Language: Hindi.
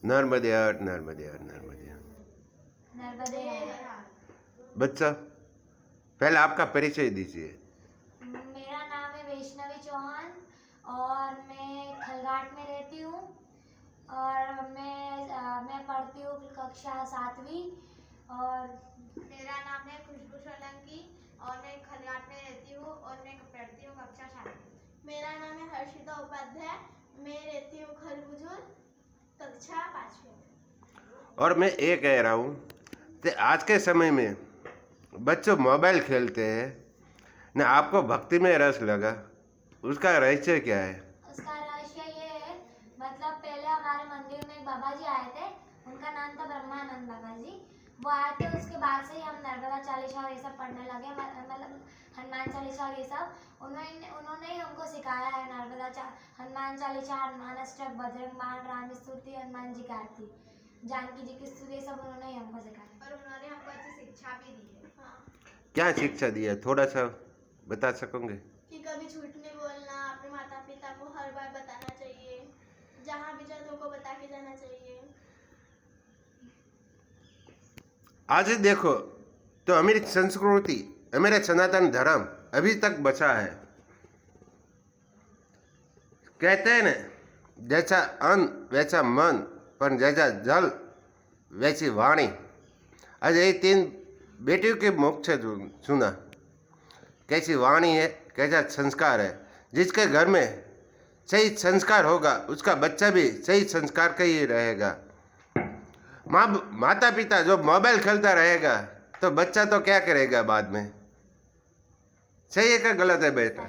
नर्मदे हर नर्मदे हर नर्मदे हर। नर्मदे बच्चा पहले आपका परिचय दीजिए। मेरा नाम है वैष्णवी चौहान और मैं खलघाट में रहती हूँ और मैं पढ़ती हूँ कक्षा 7वीं। और मेरा नाम है खुशबू सोलंकी और मैं खलघाट में रहती हूँ और मैं पढ़ती हूँ कक्षा 7वीं। मेरा नाम है हर्षिता उपाध्याय, मैं रहती हूँ खलबुजुल कक्षा 5वीं में। और मैं ये कह रहा हूँ कि आज के समय में बच्चों मोबाइल खेलते हैं न, आपको भक्ति में रस लगा, उसका रहस्य क्या है? उसका रहस्य ये है, मतलब पहले हमारे मंदिर में एक बाबा जी आए थे, उनका नाम था ब्रह्मानंद बाबा जी। वो आए थे, उसके बाद से ही हम नर्मदा चालीसा और ये सब पढ़ने लगे, मतलब हनुमान चालीसा और ये सब उन्होंने ही हमको सिखाया है। हनुमान चालीसा, हनुमान अष्टक, बजरंग बाण, राम स्तुति, हनुमान जी की आरती, जानकी जी की स्तुति, ये सब उन्होंने ही हमको सिखाया। और उन्होंने हमको अच्छी शिक्षा भी दी है। हाँ, क्या शिक्षा दी है, थोड़ा सा बता सकोगे? कि कभी झूठ नहीं बोलना, अपने माता पिता को हर बार बताना चाहिए, जहाँ भी जाए तो उनको बता के जाना चाहिए। आज देखो तो हमारी संस्कृति, हमारे सनातन धर्म अभी तक बचा है। कहते हैं ना, जैसा अन्न वैसा मन, पर जैसा जल वैसी वाणी। आज ये 3 बेटियों के मुख से सुना कैसी वाणी है, कैसा संस्कार है। जिसके घर में सही संस्कार होगा उसका बच्चा भी सही संस्कार का ही रहेगा। माता पिता जो मोबाइल खेलता रहेगा तो बच्चा तो क्या करेगा बाद में? सही है क्या गलत है बेटा?